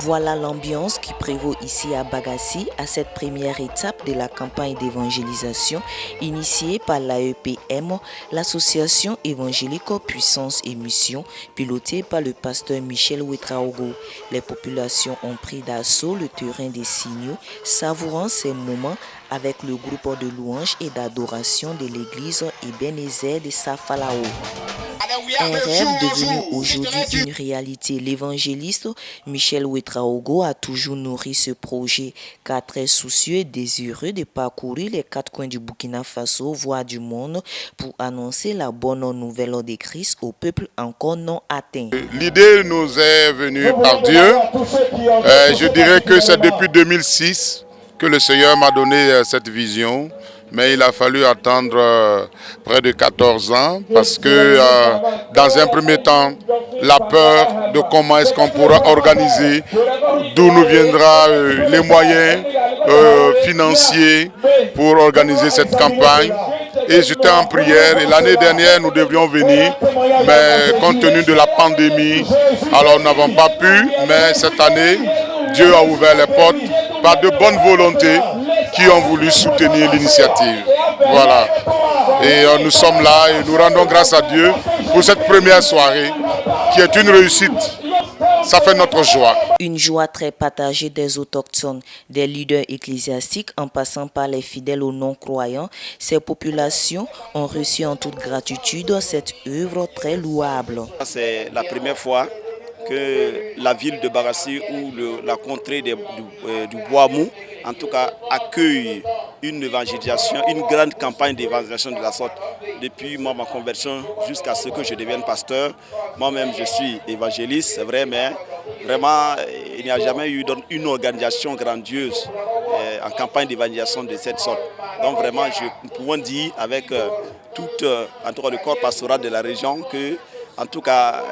Voilà l'ambiance qui prévaut ici à Bagassi à cette première étape de la campagne d'évangélisation initiée par l'AEPM, l'association évangélique Puissance et Mission, pilotée par le pasteur Michel Ouetraogo. Les populations ont pris d'assaut le terrain des signaux, savourant ces moments avec le groupe de louanges et d'adoration de l'église Ebenezer de Safalao. Un rêve devenu aujourd'hui une réalité. L'évangéliste Michel Ouetraogo a toujours nourri ce projet, car très soucieux et désireux de parcourir les quatre coins du Burkina Faso, voire du monde, pour annoncer la bonne nouvelle de Christ au peuple encore non atteint. L'idée nous est venue par Dieu. Je dirais que c'est depuis 2006 que le Seigneur m'a donné cette vision. Mais il a fallu attendre près de 14 ans parce que dans un premier temps, la peur de comment est-ce qu'on pourra organiser, d'où nous viendra les moyens financiers pour organiser cette campagne. Et j'étais en prière et l'année dernière nous devions venir, mais compte tenu de la pandémie, alors nous n'avons pas pu, mais cette année, Dieu a ouvert les portes par de bonne volonté qui ont voulu soutenir l'initiative. Voilà. Et nous sommes là et nous rendons grâce à Dieu pour cette première soirée qui est une réussite. Ça fait notre joie. Une joie très partagée des autochtones, des leaders ecclésiastiques en passant par les fidèles aux non-croyants. Ces populations ont reçu en toute gratitude cette œuvre très louable. C'est la première fois que la ville de Bagassi ou la contrée du Bois-Mou, en tout cas, accueille une évangélisation, une grande campagne d'évangélisation de la sorte. Depuis ma conversion jusqu'à ce que je devienne pasteur, moi-même je suis évangéliste, c'est vrai, mais vraiment il n'y a jamais eu une organisation grandiose en campagne d'évangélisation de cette sorte. Donc vraiment, nous pouvons dire avec tout en tout cas, le corps pastoral de la région que en tout cas,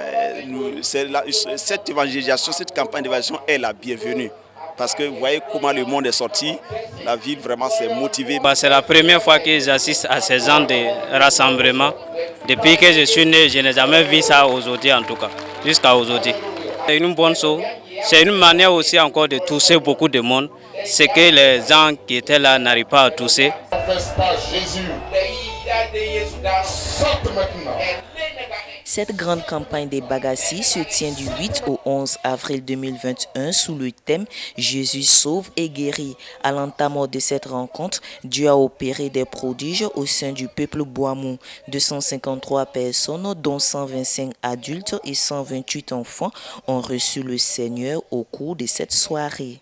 cette évangélisation, cette campagne d'évangélisation est la bienvenue. Parce que vous voyez comment le monde est sorti, la ville vraiment s'est motivée. C'est la première fois que j'assiste à ces gens de rassemblement. Depuis que je suis né, je n'ai jamais vu ça aujourd'hui en tout cas, jusqu'à aujourd'hui. C'est une bonne chose, c'est une manière aussi encore de toucher beaucoup de monde. C'est que les gens qui étaient là n'arrivent pas à toucher. Cette grande campagne des Bagassi se tient du 8 au 11 avril 2021 sous le thème « Jésus sauve et guérit ». À l'entame de cette rencontre, Dieu a opéré des prodiges au sein du peuple Bois-Mou. 253 personnes, dont 125 adultes et 128 enfants, ont reçu le Seigneur au cours de cette soirée.